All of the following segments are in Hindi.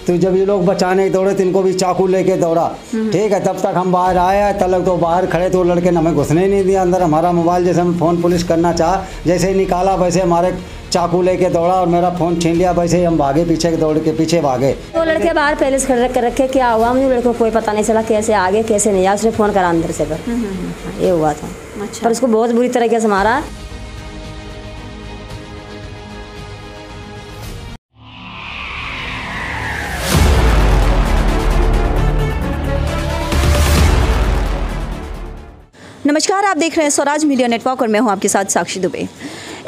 तो जब ये लोग बचाने दौड़े तो इनको भी चाकू लेके दौड़ा। ठीक है, तब तक हम बाहर आए, तब तक तो बाहर खड़े तो लड़के ने हमें घुसने ही नहीं दिया अंदर। हमारा मोबाइल जैसे हम फ़ोन पुलिस करना चाहा, जैसे ही निकाला वैसे हमारे चाकू लेके दौड़ा और मेरा फ़ोन छीन लिया। वैसे ही हम भागे, पीछे दौड़ के पीछे भागे। तो लड़के बाहर पहले से खड़े कर रखे, क्या हुआ मुझे लड़के को कोई पता नहीं चला, कैसे आगे कैसे नहीं आया। उसने फ़ोन करा अंदर से, पर ये हुआ था। अच्छा। पर उसको बहुत बुरी तरीके से मारा। नमस्कार, आप देख रहे हैं स्वराज मीडिया नेटवर्क और मैं हूं आपके साथ साक्षी दुबे।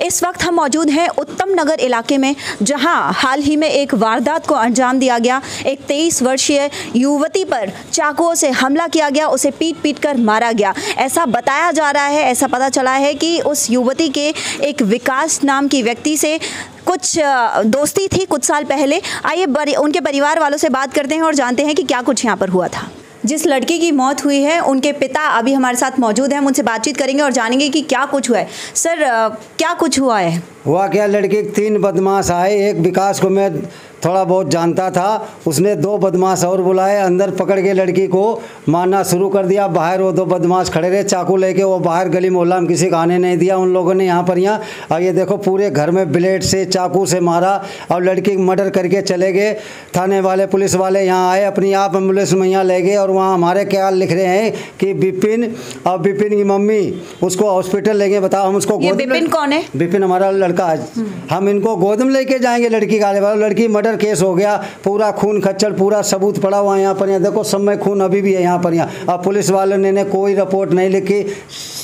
इस वक्त हम मौजूद हैं उत्तम नगर इलाके में, जहां हाल ही में एक वारदात को अंजाम दिया गया। एक 23 वर्षीय युवती पर चाकुओं से हमला किया गया, उसे पीट कर मारा गया। ऐसा बताया जा रहा है, ऐसा पता चला है कि उस युवती के एक विकास नाम की व्यक्ति से कुछ दोस्ती थी कुछ साल पहले। आइए उनके परिवार वालों से बात करते हैं और जानते हैं कि क्या कुछ यहाँ पर हुआ था। जिस लड़की की मौत हुई है उनके पिता अभी हमारे साथ मौजूद हैं, हम उनसे बातचीत करेंगे और जानेंगे कि क्या कुछ हुआ है। सर, क्या कुछ हुआ है? हुआ क्या, लड़की 3 बदमाश आए। एक विकास को मैं थोड़ा बहुत जानता था, उसने 2 बदमाश और बुलाए, अंदर पकड़ के लड़की को मारना शुरू कर दिया। बाहर वो 2 बदमाश खड़े रहे चाकू लेके, वो बाहर गली मोहल्ला में किसी को आने नहीं दिया। उन लोगों ने यहाँ और ये देखो पूरे घर में ब्लेड से चाकू से मारा और लड़की मर्डर करके चले गए। थाने वाले पुलिस वाले यहाँ आए, अपनी आप एम्बुलेंस में यहाँ ले गए और वहाँ हमारे क्या लिख रहे हैं कि विपिन और विपिन की मम्मी उसको हॉस्पिटल ले गए। बताओ, हम उसको विपिन कौन है? विपिन हमारा लड़का है। हम इनको गोद में लेके जाएंगे लड़की का। लड़की मर्डर केस हो गया, पूरा खून खच्चर, पूरा सबूत पड़ा हुआ यहाँ पर। यहाँ देखो सब में खून अभी भी है यहाँ पर। यहाँ अब पुलिस वालों ने कोई रिपोर्ट नहीं लिखी,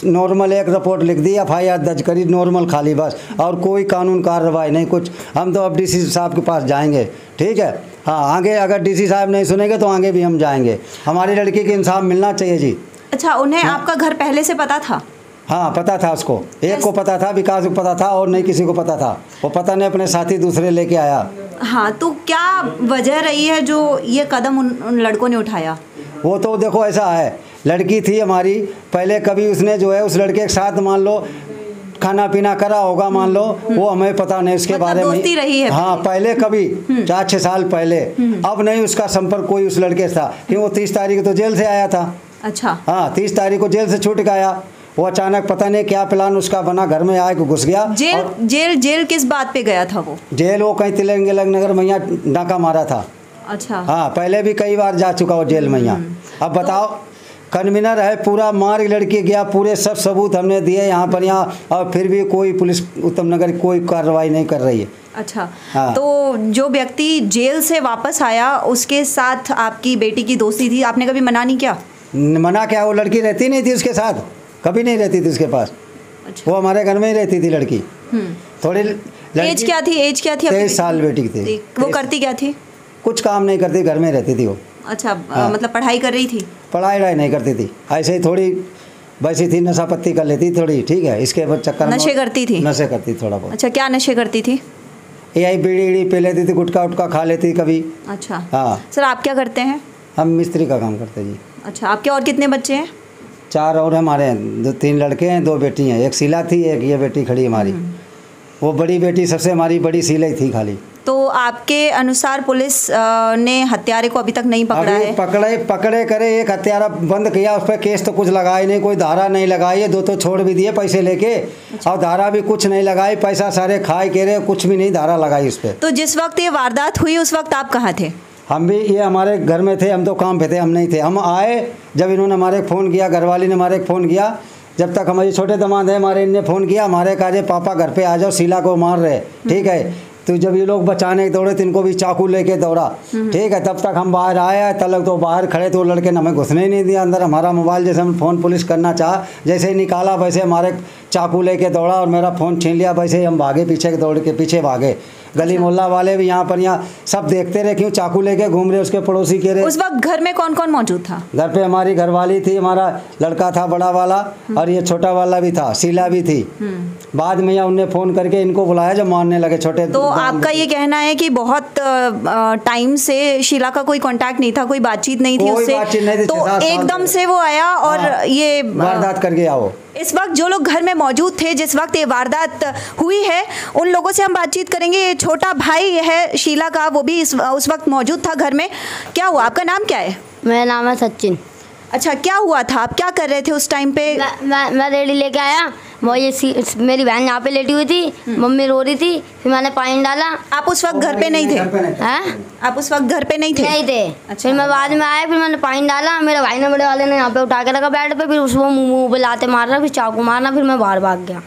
नॉर्मल एक रिपोर्ट लिख दी, FIR दर्ज करी, नॉर्मल खाली बस, और कोई कानून कार्रवाई नहीं कुछ। हम तो अब DC साहब के पास जाएंगे, ठीक है। हाँ, आगे अगर DC साहब नहीं सुनेंगे तो आगे भी हम जाएंगे। हमारी लड़की को इंसाफ मिलना चाहिए जी। अच्छा, उन्हें आपका घर पहले से पता था? हाँ, पता था उसको। एक को पता था, विकास को पता था, और नहीं किसी को पता था। वो पता नहीं अपने साथी दूसरे लेके आया। हाँ, तो क्या वजह रही है जो ये कदम उन लड़कों ने उठाया? वो तो देखो ऐसा है, लड़की थी हमारी पहले, कभी उसने जो है उस लड़के के साथ मान लो खाना पीना करा होगा, मान लो, वो हमें पता नहीं उसके मतलब बारे में। दोस्ती रही है हाँ, पहले कभी 4-6 साल पहले। अब नहीं उसका संपर्क कोई उस लड़के से था, क्योंकि वो 30 तारीख तो जेल से आया था। अच्छा। हाँ, 30 तारीख को जेल से छूट के आया। वो अचानक पता नहीं क्या प्लान उसका बना, घर में आए घुस गया। जेल किस बात पे गया था वो? जेल वो कहीं तिलंग नगर मैया डाका मारा था। अच्छा। हाँ, पहले भी कई बार जा चुका वो जेल मैया। अब बताओ, कन्वीनर है, पूरा मार लड़की गया, पूरे सब सबूत हमने दिए यहाँ पर यहाँ, और फिर भी कोई पुलिस उत्तम नगर कोई कार्रवाई नहीं कर रही है। अच्छा। हाँ। तो जो व्यक्ति जेल से वापस आया उसके साथ आपकी बेटी की दोस्ती थी, आपने कभी मना नहीं किया? मना क्या, वो लड़की रहती नहीं थी उसके साथ, कभी नहीं रहती थी उसके पास। अच्छा। वो हमारे घर में ही रहती थी लड़की। थोड़ी एज क्या थी? 23 साल बेटी थी। वो करती क्या थी? कुछ काम नहीं करती, घर में रहती थी वो। अच्छा। हाँ। मतलब पढ़ाई कर रही थी? पढ़ाई नहीं करती थी, ऐसे ही थोड़ी वैसी थी, नशा पत्ती कर लेती थोड़ी, ठीक है। इसके चक्कर में नशे करती थी? नशे करती थोड़ा बहुत। अच्छा, क्या नशे करती थी? यही बीड़ी पी लेती थी, गुटखा उटका खा लेती कभी। अच्छा। हाँ। सर, आप क्या करते हैं? हम मिस्त्री का काम करते हैं जी। अच्छा, आपके और कितने बच्चे हैं? 4 और हमारे हैं, 3 लड़के हैं, 2 बेटी हैं। एक शीला थी, एक ये बेटी खड़ी हमारी। वो बड़ी बेटी सबसे हमारी बड़ी शीला ही थी खाली। तो आपके अनुसार पुलिस ने हत्यारे को अभी तक नहीं पकड़ा है? पकड़े करे, एक हत्यारा बंद किया, उस पर केस तो कुछ लगाए नहीं, कोई धारा नहीं लगाई है। 2 तो छोड़ भी दिए पैसे लेके। अच्छा। और धारा भी कुछ नहीं लगाई, पैसा सारे खाए के रहे, कुछ भी नहीं धारा लगाई उस पर। तो जिस वक्त ये वारदात हुई उस वक्त आप कहाँ थे? हम भी ये हमारे घर में थे, हम तो काम पे थे, हम नहीं थे। हम आए जब इन्होंने हमारे फ़ोन किया, घरवाली ने हमारे फ़ोन किया, जब तक हमारे छोटे दामाद है हमारे, इनने फ़ोन किया, हमारे कहा पापा घर पे आ जाओ, शीला को मार रहे, ठीक है। तो जब ये लोग बचाने दौड़े तो इनको भी चाकू लेके दौड़ा, ठीक है। तब तक हम बाहर आए, तब तक तो बाहर खड़े तो लड़के ने हमें घुसने ही नहीं दिया अंदर। हमारा मोबाइल जैसे हम फ़ोन पुलिस करना चाहा, जैसे ही निकाला वैसे हमारे चाकू लेके दौड़ा और मेरा फ़ोन छीन लिया। वैसे ही हम भागे, पीछे दौड़ के पीछे भागे। गली मोहल्ला वाले भी यहाँ पर यहाँ सब देखते रहे, क्यों चाकू लेके घूम रहे, उसके पड़ोसी के रहे। उस वक्त घर में कौन कौन मौजूद था? घर पे हमारी घरवाली थी, हमारा लड़का था बड़ा वाला, और ये छोटा वाला भी था, शीला भी थी। बाद में यहाँ उनने फ़ोन करके इनको बुलाया जब मारने लगे छोटे। तो आपका ये कहना है कि बहुत टाइम से शीला का कोई कांटेक्ट नहीं था, कोई बातचीत नहीं थी उससे, तो एकदम से वो आया और ये वारदात कर गया वो। इस वक्त जो लोग घर में मौजूद थे जिस वक्त ये वारदात हुई है, उन लोगों से हम बातचीत करेंगे। ये छोटा भाई है शीला का, वो भी उस वक्त मौजूद था घर में। क्या हुआ? आपका नाम क्या है? मेरा नाम है सचिन। अच्छा, क्या हुआ था? आप क्या कर रहे थे उस टाइम पे? मैं रेडी लेके आया, मेरी बहन यहाँ पे लेटी हुई थी, मम्मी रो रही थी, फिर मैंने पानी डाला। आप उस वक्त घर पे नहीं थे? हैं? आप उस वक्त घर पे नहीं थे? नहीं थे। अच्छा। फिर मैं बाद में आया, फिर मैंने पानी डाला, मेरे भाई ने बड़े वाले ने यहाँ पे उठा के रखा बेड पे, फिर उसको मुँह पे लाते मारना, फिर चाकू मारना, फिर मैं बाहर भाग गया।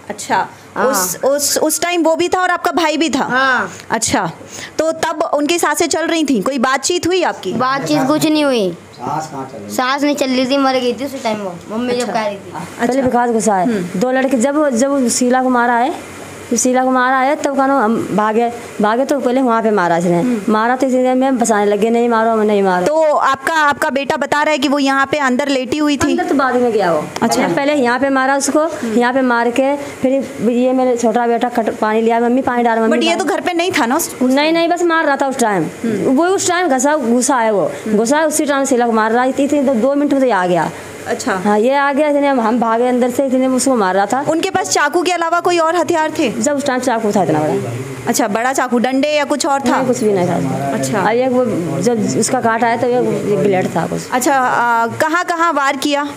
अच्छा, हाँ। उस टाइम वो भी था और आपका भाई भी था? हाँ। अच्छा, तो तब उनकी सांसें चल रही थी? कोई बातचीत हुई आपकी? बातचीत कुछ नहीं हुई, सांस नहीं चल रही थी, मर गई थी उस टाइम वो, मम्मी जब कह रही थी। पहले विकास गुस्सा है। दो लड़के जब शीला को मारा है, शीला को मारा है तब कहना हम भागे तो पहले वहाँ पे मारा इसने, मारा तो इसी में बचाने लगे, नहीं मारो मैं नहीं मारो। तो आपका बेटा बता रहा है कि वो यहाँ पे अंदर लेटी हुई थी? अंदर तो बाद में गया वो। अच्छा। पहले यहाँ पे मारा उसको, यहाँ पे मार के फिर ये मेरे छोटा बेटा पानी लिया, मम्मी पानी डाल, बट ये तो घर पे नहीं था ना? नहीं बस मार रहा था उस टाइम। वो उस टाइम घुसा है, वो घुसा उसी टाइम शीला को मार रहा है। इतने 2 मिनट में तो ये आ गया। अच्छा। हाँ, ये आ गया, इतने हम भागे अंदर से, इतने उसको मार रहा था। उनके पास चाकू के अलावा कोई और हथियार थे? जब उस टाइम चाकू था इतना बड़ा। अच्छा, बड़ा चाकू, डंडे या कुछ और था? नहीं, कुछ भी नहीं था। अच्छा। अब एक वो जब उसका काट आया तो एक ब्लेड था कुछ। अच्छा, कहाँ वार किया?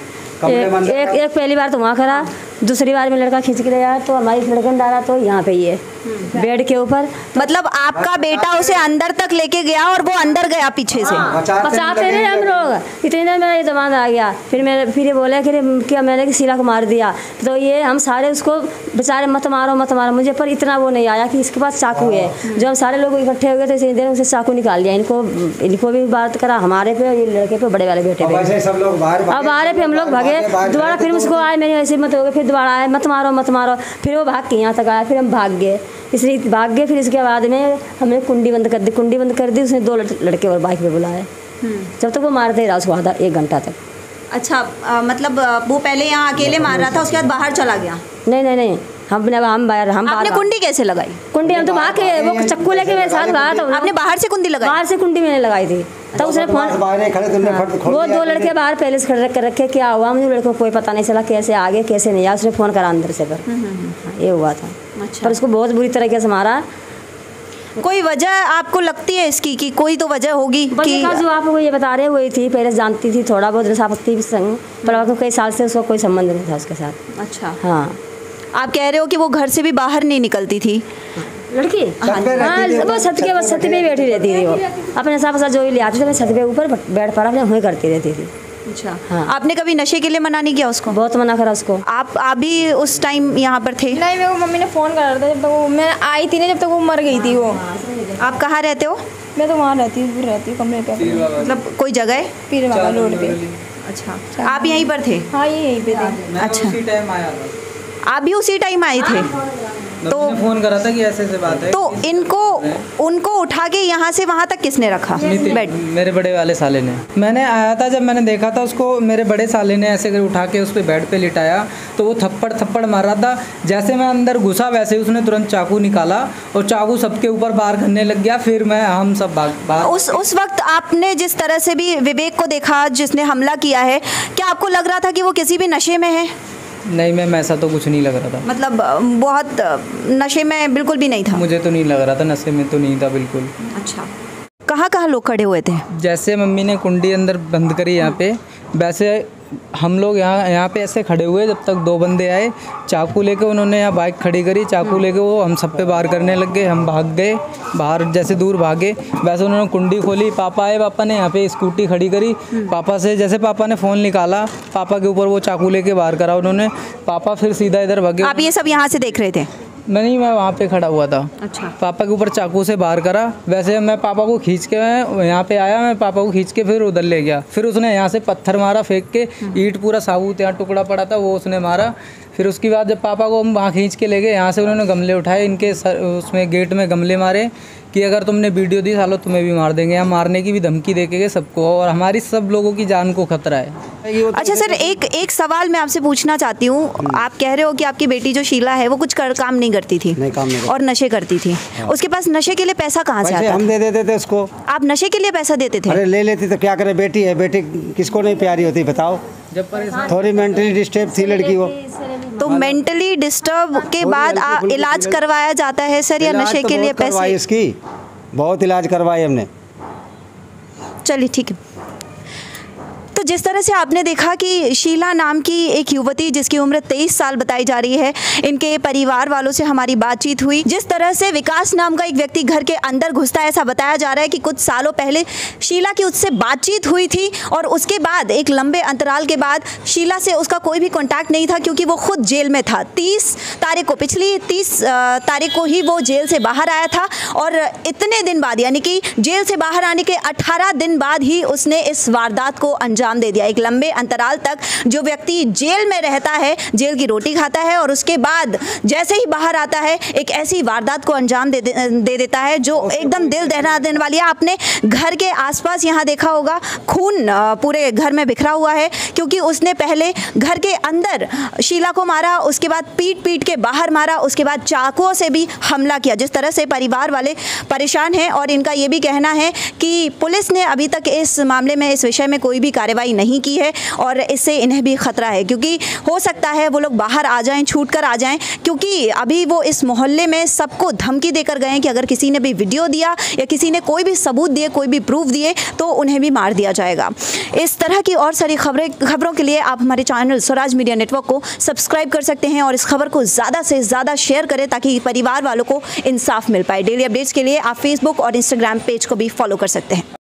एक पहली बार तो वहाँ करा, दूसरी बार में लड़का खींच के ले आया तो हमारी लड़के ने डाला तो यहाँ पे ये बेड के ऊपर। मतलब आपका बेटा उसे अंदर तक लेके गया और वो अंदर गया पीछे से? बचाते रहे हम लोग। इतनी देर मेरा ये दिमाग आ गया, फिर ये बोले कि मैंने शीला को मार दिया, तो ये हम सारे उसको बेचारे मत मारो मुझे, पर इतना वो नहीं आया कि इसके पास चाकू है। जो हम सारे लोग इकट्ठे हो गए थे इतनी देर उसे चाकू निकाल लिया। इनको भी बात करा, हमारे पे, ये लड़के पे, बड़े वाले बेटे पे। अब बाहर पे हम लोग भागे, दोबारा फिर उसको आए, मेरी ऐसे मत हो गए, फिर दोबारा आए मत मारो, फिर वो भाग के यहाँ तक आया, फिर हम भाग गए, इसलिए भाग गए। फिर इसके बाद में हमने कुंडी बंद कर दी। उसने 2 लड़के और बाइक पे बुलाए, जब तक वो मारते रहा उसको आधा 1 घंटा तक। अच्छा, मतलब वो पहले यहाँ अकेले मार रहा था, उसके बाद बाहर चला गया? नहीं, हम आपने कुंडी कैसे लगाई? कुंडी हम तो भाग के, वो चक्कू लेके मेरे साथ भागा था। आपने बाहर से कुंडी लगाई? बाहर से कुंडी मैंने लगाई थी, तब उसने फोन। वो 2 लड़के बाहर पहले से खड़े कर रखे, क्या हुआ मुझे लड़कों को कोई पता नहीं चला, कैसे आगे कैसे नहीं आया। उसने फ़ोन करा अंदर से, पर ये हुआ था। पर उसको बहुत बुरी तरीके से मारा। कोई वजह आपको लगती है इसकी कि कोई तो वजह होगी? कि जो आप ये बता रहे वही थी, पहले जानती थी थोड़ा बहुत रसापत्ती संग, पर कई साल से उसका कोई संबंध नहीं था उसके साथ। अच्छा। हाँ। आप कह रहे हो कि वो घर से भी बाहर नहीं निकलती थी लड़की? हाँ, वो छत पे बैठी रहती थी। वो अपने हिसाब से जो ही ले आती थी, छत पे ऊपर बेड पर अपने वहीं करती रहती थी। अच्छा। हाँ। आपने कभी नशे के लिए मना नहीं किया उसको? बहुत मना करा उसको। आप भी उस टाइम यहाँ पर थे? नहीं, मेरे को मम्मी ने फ़ोन करा था जब तक वो मैं आई थी ना, जब तक वो मर गई थी। वो आप कहाँ रहते हो? मैं तो वहाँ रहती हूँ कमरे पे, मतलब कोई जगह है? पीर बाबा रोड पे। अच्छा, आप यहीं पर थे? हाँ, ये यहीं पे थे। अच्छा, उसी टाइम आया था। आप भी उसी टाइम आए थे? तो फ़ोन करा था कि ऐसे बात है। तो उनको उठा के यहाँ से वहाँ तक किसने रखा बेड? मेरे बड़े वाले साले ने। मैंने आया था, जब मैंने देखा था उसको, मेरे बड़े साले ने ऐसे उठा के उस पर बेड पे लिटाया, तो वो थप्पड़ मार रहा था। जैसे मैं अंदर घुसा वैसे ही उसने तुरंत चाकू निकाला और चाकू सबके ऊपर बाहर करने लग गया। फिर हम सब भाग। उस वक्त आपने जिस तरह से भी विवेक को देखा जिसने हमला किया है, क्या आपको लग रहा था कि वो किसी भी नशे में है? नहीं मैम, ऐसा तो कुछ नहीं लग रहा था। मतलब बहुत नशे में बिल्कुल भी नहीं था? मुझे तो नहीं लग रहा था, नशे में तो नहीं था बिल्कुल। अच्छा, कहाँ लोग खड़े हुए थे? जैसे मम्मी ने कुंडी अंदर बंद करी यहाँ पे, वैसे हम लोग यहाँ पे ऐसे खड़े हुए, जब तक 2 बंदे आए, चाकू लेके उन्होंने यहाँ बाइक खड़ी करी, चाकू लेके वो हम सब पे वार करने लग गए। हम भाग गए बाहर, जैसे दूर भागे वैसे उन्होंने कुंडी खोली। पापा आए, पापा ने यहाँ पे स्कूटी खड़ी करी। पापा से जैसे पापा ने फ़ोन निकाला, पापा के ऊपर वो चाकू लेके वार करा उन्होंने। पापा फिर सीधा इधर भागे। आप ये सब यहाँ से देख रहे थे? मैं वहाँ पे खड़ा हुआ था। अच्छा। पापा के ऊपर चाकू से वार करा। वैसे मैं पापा को खींच के यहाँ पे आया, मैं पापा को खींच के फिर उधर ले गया। फिर उसने यहाँ से पत्थर मारा फेंक के, ईंट पूरा साबुत यहाँ टुकड़ा पड़ा था वो उसने मारा। फिर उसके बाद जब पापा को हम वहाँ खींच के ले गए, यहाँ से उन्होंने गमले उठाए, इनके उसमें गेट में गमले मारे कि अगर तुमने वीडियो दी सालो तुम्हें भी मार देंगे। यहाँ मारने की भी धमकी दे के गए सबको, और हमारी सब लोगों की जान को खतरा है। अच्छा सर, एक सवाल मैं आपसे पूछना चाहती हूँ। आप कह रहे हो कि आपकी बेटी जो शीला है वो कुछ काम नहीं करती थी, नहीं काम नहीं और नशे करती थी। उसके पास नशे के लिए पैसा कहाँ से आता? हम दे देते थे उसको। आप नशे के लिए पैसा देते थे? अरे ले लेती तो क्या करे, बेटी है, बेटी किसको नहीं प्यारी होती बताओ। जब परेशान थोड़ी मेंटली डिस्टर्ब थी लड़की वो। तो मेंटली डिस्टर्ब के बाद इलाज करवाया जाता है सर, या नशे के लिए पैसे? इसकी बहुत इलाज करवाई हमने। चलिए ठीक है। तो जिस तरह से आपने देखा कि शीला नाम की एक युवती जिसकी उम्र 23 साल बताई जा रही है, इनके परिवार वालों से हमारी बातचीत हुई। जिस तरह से विकास नाम का एक व्यक्ति घर के अंदर घुसता है, ऐसा बताया जा रहा है कि कुछ सालों पहले शीला की उससे बातचीत हुई थी, और उसके बाद एक लंबे अंतराल के बाद शीला से उसका कोई भी कॉन्टैक्ट नहीं था, क्योंकि वो खुद जेल में था। 30 तारीख को, पिछली 30 तारीख को ही वो जेल से बाहर आया था, और इतने दिन बाद, यानी कि जेल से बाहर आने के 18 दिन बाद ही उसने इस वारदात को अंजाम दे दिया। एक लंबे अंतराल तक जो व्यक्ति जेल में रहता है, जेल की रोटी खाता है, और उसके बाद जैसे ही बाहर आता है एक ऐसी वारदात को अंजाम दे देता है जो एकदम दिल दहला देने वाली है। आपने घर के आसपास यहाँ देखा होगा खून पूरे घर में बिखरा हुआ है, क्योंकि उसने पहले घर के अंदर शीला को मारा, उसके बाद पीट के बाहर मारा, उसके बाद चाकुओं से भी हमला किया। जिस तरह से परिवार वाले परेशान हैं, और इनका ये भी कहना है कि पुलिस ने अभी तक इस मामले में, इस विषय में कोई भी कार्रवाई नहीं की है, और इससे इन्हें भी खतरा है, क्योंकि हो सकता है वो लोग बाहर आ जाएं, छूट कर आ जाएं, क्योंकि अभी वो इस मोहल्ले में सबको धमकी देकर गए हैं कि अगर किसी ने भी वीडियो दिया या किसी ने कोई भी सबूत दिए, कोई भी प्रूफ दिए, तो उन्हें भी मार दिया जाएगा। इस तरह की और सारी खबरों के लिए आप हमारे चैनल स्वराज मीडिया नेटवर्क को सब्सक्राइब कर सकते हैं, और इस खबर को ज़्यादा से ज़्यादा शेयर करें ताकि परिवार वालों को इंसाफ मिल पाए। डेली अपडेट्स के लिए आप फेसबुक और इंस्टाग्राम पेज को भी फॉलो कर सकते हैं।